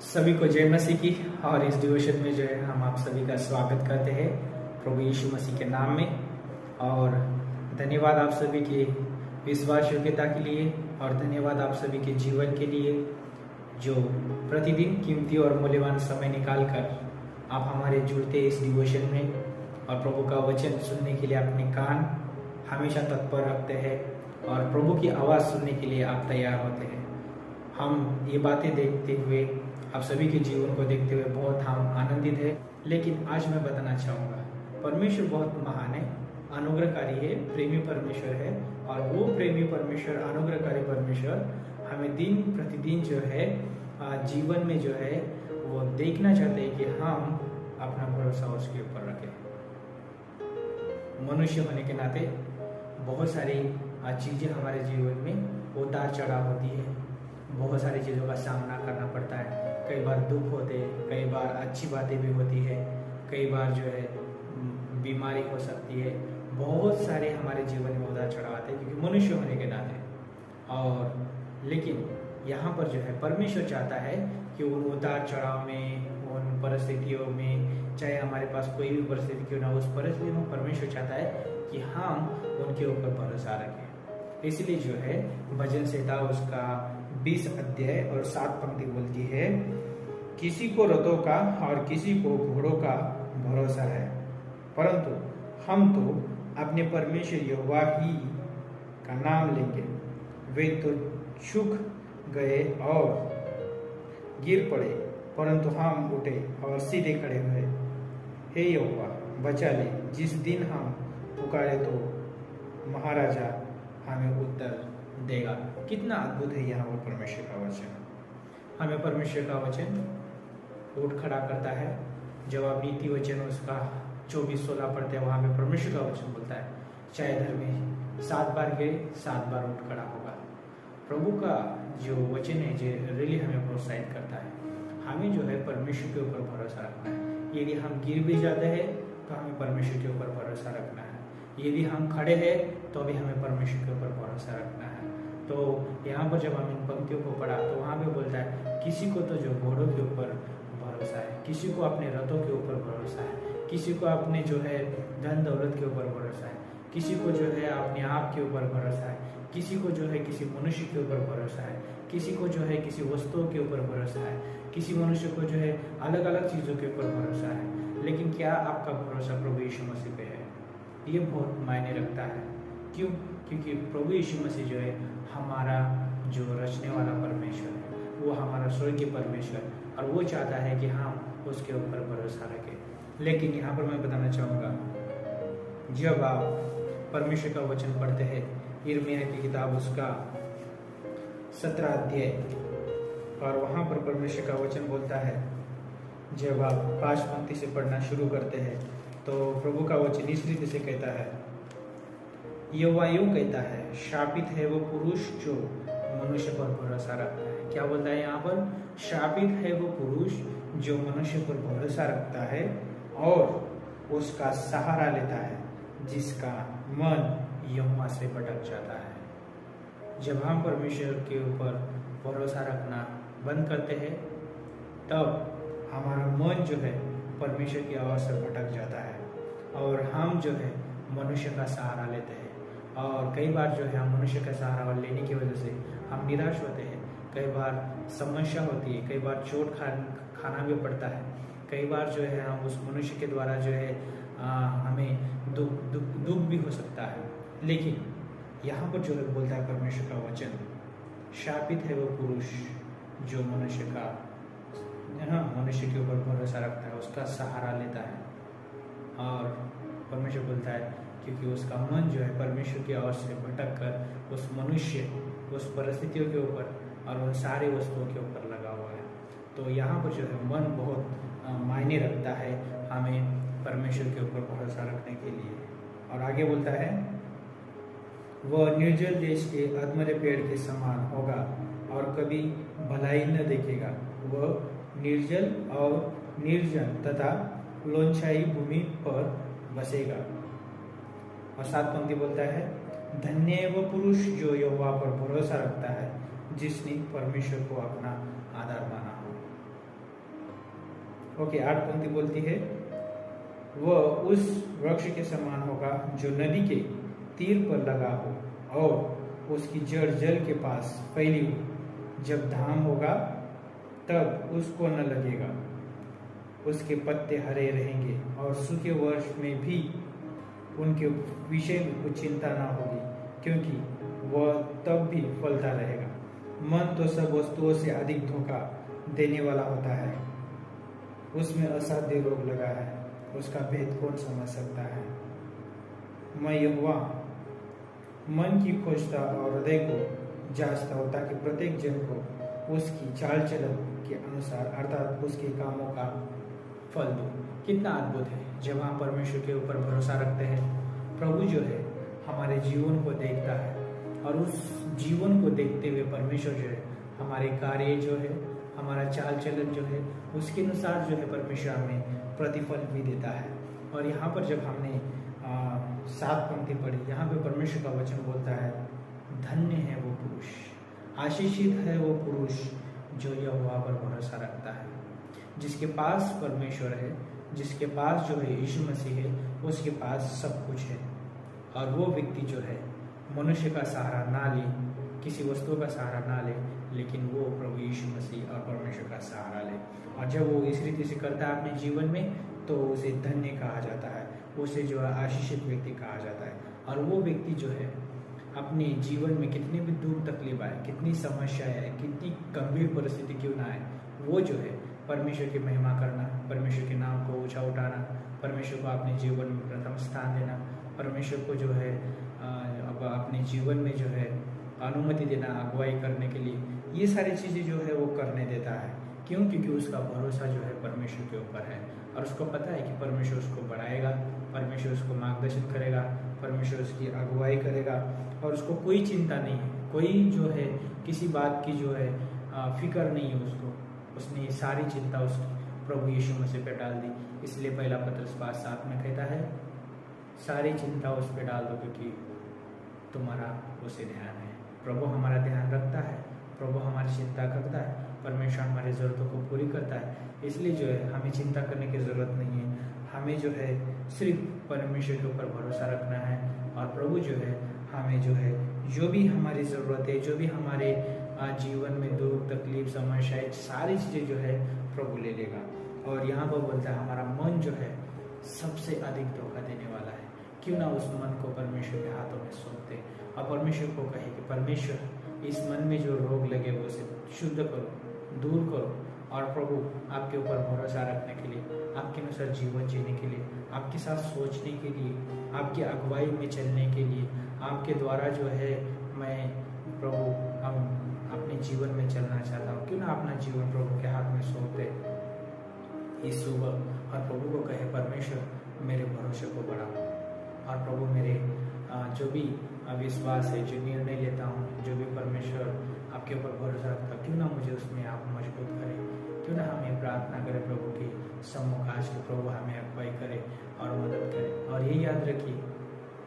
सभी को जय मसीह की। और इस डिवोशन में जो है हम आप सभी का स्वागत करते हैं प्रभु यीशु मसीह के नाम में। और धन्यवाद आप सभी के विश्वास योग्यता के लिए और धन्यवाद आप सभी के जीवन के लिए जो प्रतिदिन कीमती और मूल्यवान समय निकाल कर आप हमारे जुड़ते इस डिवोशन में और प्रभु का वचन सुनने के लिए अपने कान हमेशा तत्पर रखते हैं और प्रभु की आवाज़ सुनने के लिए आप तैयार होते हैं। हम ये बातें देखते हुए आप सभी के जीवन को देखते हुए बहुत हम आनंदित है। लेकिन आज मैं बताना चाहूँगा परमेश्वर बहुत महान है, अनुग्रहकारी है, प्रेमी परमेश्वर है। और वो प्रेमी परमेश्वर, अनुग्रहकारी परमेश्वर हमें दिन प्रतिदिन जो है जीवन में जो है वो देखना चाहते हैं कि हम अपना भरोसा उसके ऊपर रखें। मनुष्य होने के नाते बहुत सारी चीज़ें हमारे जीवन में उतार चढ़ाव होती है, बहुत सारी चीज़ों का सामना करना पड़ता है। कई बार दुख होते हैं, कई बार अच्छी बातें भी होती है, कई बार जो है बीमारी हो सकती है। बहुत सारे हमारे जीवन में उतार चढ़ाव आते हैं क्योंकि मनुष्य होने के नाते। और लेकिन यहाँ पर जो है परमेश्वर चाहता है कि उन उतार चढ़ाव में, उन परिस्थितियों में, चाहे हमारे पास कोई भी परिस्थिति क्यों ना, उस परिस्थिति में परमेश्वर चाहता है कि हम उनके ऊपर भरोसा रखें। इसलिए जो है भजन संहिता उसका 20 अध्याय और 7 पंक्ति बोलती है, किसी को रथों का और किसी को घोड़ों का भरोसा है, परंतु हम तो अपने परमेश्वर यहोवा ही का नाम लेंगे। वे तो झुक गए और गिर पड़े, परंतु हम उठे और सीधे खड़े हुए। हे यहोवा बचा ले, जिस दिन हम पुकारे तो महाराजा हमें उत्तर देगा। कितना अद्भुत है यहाँ पर परमेश्वर का वचन। हमें परमेश्वर का वचन उठ खड़ा करता है। जब आप नीति वचन उसका 24-16 पढ़ते हैं, वहाँ पे परमेश्वर का वचन बोलता है, चाहे धर्मी 7 बार गिरे 7 बार उठ खड़ा होगा। प्रभु का जो वचन है जो रियली हमें प्रोत्साहित करता है। हमें जो है परमेश्वर के ऊपर भरोसा रखना है। यदि हम गिर भी जाते हैं तो हमें परमेश्वर के ऊपर भरोसा रखना है। यदि हम खड़े हैं तो भी हमें परमेश्वर के ऊपर भरोसा रखना है। तो यहाँ पर जब हम इन पंक्तियों को पढ़ा तो वहाँ पे बोलता है, किसी को तो जो घोड़ों के ऊपर भरोसा है, किसी को अपने रथों के ऊपर भरोसा है, किसी को अपने जो है धन दौलत के ऊपर भरोसा है, किसी को जो है अपने आप के ऊपर भरोसा है, किसी को जो है किसी मनुष्य के ऊपर भरोसा है, किसी को जो है किसी वस्तुओं के ऊपर भरोसा है, किसी मनुष्य को जो है अलग अलग चीज़ों के ऊपर भरोसा है। लेकिन क्या आपका भरोसा प्रभु यीशु मसीह पे है? ये बहुत मायने रखता है। क्यों? क्योंकि प्रभु यीशु मसीह जो है हमारा जो रचने वाला परमेश्वर है, वो हमारा स्वर्गीय परमेश्वर, और वो चाहता है कि हम उसके ऊपर भरोसा रखें। लेकिन यहाँ पर मैं बताना चाहूँगा, जब आप परमेश्वर का वचन पढ़ते हैं, यिर्मयाह की किताब उसका 17 अध्याय, और वहाँ पर परमेश्वर का वचन बोलता है, जब आप 5 पंक्ति से पढ़ना शुरू करते हैं तो प्रभु का वचन इस रीति से कहता है, यहोवा यूं कहता है, शापित है वो पुरुष जो मनुष्य पर भरोसा रखता है। क्या बोलता है यहाँ पर? शापित है वो पुरुष जो मनुष्य पर भरोसा रखता है और उसका सहारा लेता है, जिसका मन यहोवा से भटक जाता है। जब हम परमेश्वर के ऊपर भरोसा रखना बंद करते हैं, तब हमारा मन जो है परमेश्वर की आवाज़ से भटक जाता है और हम जो है मनुष्य का सहारा लेते हैं। और कई बार जो है हम मनुष्य का सहारा लेने की वजह से हम निराश होते हैं। कई बार समस्या होती है, कई बार चोट खाना भी पड़ता है, कई बार जो है हम उस मनुष्य के द्वारा जो है हमें दुख भी हो सकता है। लेकिन यहाँ पर जो है बोलता है परमेश्वर का वचन, शापित है वो पुरुष जो मनुष्य के ऊपर भरोसा रखता है, उसका सहारा लेता है। और परमेश्वर बोलता है क्योंकि उसका मन जो है परमेश्वर की आवाज़ से भटक कर उस मनुष्य, उस परिस्थितियों के ऊपर और उन सारे वस्तुओं के ऊपर लगा हुआ है। तो यहाँ पर जो है मन बहुत मायने रखता है हमें परमेश्वर के ऊपर भरोसा रखने के लिए। और आगे बोलता है, वह निर्जल देश के अधमरे पेड़ के समान होगा और कभी भलाई न देखेगा। वह निर्जल और निर्जन तथा लोनछाई भूमि पर बसेगा। और 7 पंक्ति बोलता है, धन्य है वह पुरुष जो यहोवा पर भरोसा रखता है, जिसने परमेश्वर को अपना आधार माना हो। ओके, 8 पंक्ति बोलती है, वह उस वृक्ष के समान होगा जो नदी के तीर पर लगा हो और उसकी जड़ जल के पास फैली हो। जब धाम होगा तब उसको न लगेगा, उसके पत्ते हरे रहेंगे और सूखे वर्ष में भी उनके विषय में कुछ चिंता ना होगी, क्योंकि वह तब भी फलता रहेगा। मन तो सब वस्तुओं से अधिक धोखा देने वाला होता है, उसमें असाध्य रोग लगा है, उसका भेद कौन समझ सकता है। मैं यहोवा मन की खोजता और हृदय को जांचता हूं, ताकि प्रत्येक जन को उसकी चाल चलन के अनुसार अर्थात उसके कामों का फल दूं। कितना अद्भुत है जब हम परमेश्वर के ऊपर भरोसा रखते हैं। प्रभु जो है हमारे जीवन को देखता है और उस जीवन को देखते हुए परमेश्वर जो है हमारे कार्य जो है, हमारा चाल चलन जो है, उसके अनुसार जो है परमेश्वर हमें प्रतिफल भी देता है। और यहाँ पर जब हमने 7 पंक्ति पढ़ी, यहाँ पे परमेश्वर का वचन बोलता है, धन्य है वो पुरुष, आशीषित है वो पुरुष जो यहोवा पर भरोसा रखता है। जिसके पास परमेश्वर है, जिसके पास जो है यीशु मसीह है, उसके पास सब कुछ है। और वो व्यक्ति जो है मनुष्य का सहारा ना ले, किसी वस्तु का सहारा ना ले, लेकिन वो प्रभु यीशु मसीह और परमेश्वर का सहारा ले। और जब वो इस रीति से करता है अपने जीवन में, तो उसे धन्य कहा जाता है, उसे जो है आशीषित व्यक्ति कहा जाता है। और वो व्यक्ति जो है अपने जीवन में कितनी भी दुख तकलीफ आए, कितनी समस्याएं आए, कितनी गंभीर परिस्थिति क्यों ना आए, वो जो है परमेश्वर की महिमा करना, परमेश्वर के नाम को ऊंचा उठाना, परमेश्वर को अपने जीवन में प्रथम स्थान देना, परमेश्वर को जो है अब अपने जीवन में जो है अनुमति देना अगुवाई करने के लिए, ये सारी चीज़ें जो है वो करने देता है। क्यों? क्योंकि उसका भरोसा जो है परमेश्वर के ऊपर है और उसको पता है कि परमेश्वर उसको बढ़ाएगा, परमेश्वर उसको मार्गदर्शन करेगा, परमेश्वर उसकी अगुवाई करेगा और उसको कोई चिंता नहीं है, कोई जो है किसी बात की जो है फिक्र नहीं है उसको। उसने सारी चिंता उस प्रभु यीशु मसीह पे डाल दी। इसलिए पहला पत्रस 5:7 में कहता है, सारी चिंता उस पर डाल दो क्योंकि तुम्हारा उसे ध्यान है। प्रभु हमारा ध्यान रखता है, प्रभु हमारी चिंता करता है, परमेश्वर हमारी ज़रूरतों को पूरी करता है। इसलिए जो है हमें चिंता करने की ज़रूरत नहीं है, हमें जो है सिर्फ परमेश्वर के ऊपर भरोसा रखना है। और प्रभु जो है हमें जो है जो भी हमारी ज़रूरत है, जो भी हमारे जीवन में दुख तकलीफ समस्याएं सारी चीज़ें जो है प्रभु ले लेगा। और यहाँ पर बोलता है हमारा मन जो है सबसे अधिक धोखा देने वाला है, क्यों ना उस मन को परमेश्वर के हाथों में सौंप दे और परमेश्वर को कहे कि परमेश्वर इस मन में जो रोग लगे वो उसे शुद्ध करो, दूर करो। और प्रभु आपके ऊपर भरोसा रखने के लिए, आपके अनुसार जीवन जीने के लिए, आपके साथ सोचने के लिए, आपकी अगुवाई में चलने के लिए, आपके द्वारा जो है मैं प्रभु हम अपने जीवन में चलना चाहता हूँ। क्यों ना अपना जीवन प्रभु के हाथ में सौंप दे इस सुबह और प्रभु को कहे परमेश्वर मेरे भरोसे को बढ़ाओ। और प्रभु मेरे जो भी विश्वास है, जो निर्णय लेता हूँ, जो भी परमेश्वर आपके ऊपर भरोसा रखता हूँ, क्यों ना मुझे उसमें आप मजबूत करें। क्यों ना हमें प्रार्थना करें प्रभु के सम्मुख आज के प्रभु हमें अगुवाई करे और मदद करे। और ये याद रखिए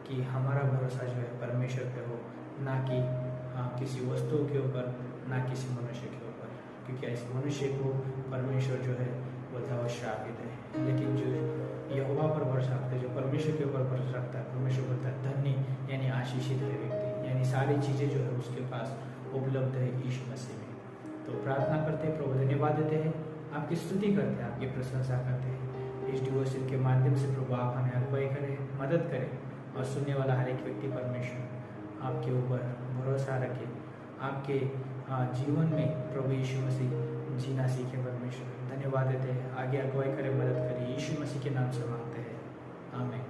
कि हमारा भरोसा जो है परमेश्वर पे हो, ना कि किसी वस्तु के ऊपर, ना किसी मनुष्य के ऊपर, क्योंकि ऐसे मनुष्य को परमेश्वर जो है बोलता है वो श्रापित है। लेकिन जो यहोवा पर भरोसा रखता है, जो परमेश्वर के ऊपर भरोसा रखता है, परमेश्वर बोलता है धन्य यानी आशीषित है व्यक्ति, यानी सारी चीज़ें जो है उसके पास उपलब्ध है यीशु मसीह में। तो प्रार्थना करते हैं, प्रभु धन्यवाद देते हैं, आपकी स्तुति करते हैं, आपकी प्रशंसा करते हैं। इस डिवोशन के माध्यम से प्रभु आप हमें अगुवाई करें, मदद करें और सुनने वाला हर एक व्यक्ति परमेश्वर आपके ऊपर भरोसा रखे, आपके जीवन में प्रभु यीशु मसीह जीना सीखे। परमेश्वर धन्यवाद देते हैं, आगे अगुवाई करें, मदद करें, यीशु मसीह के नाम से मांगते हैं, आमीन।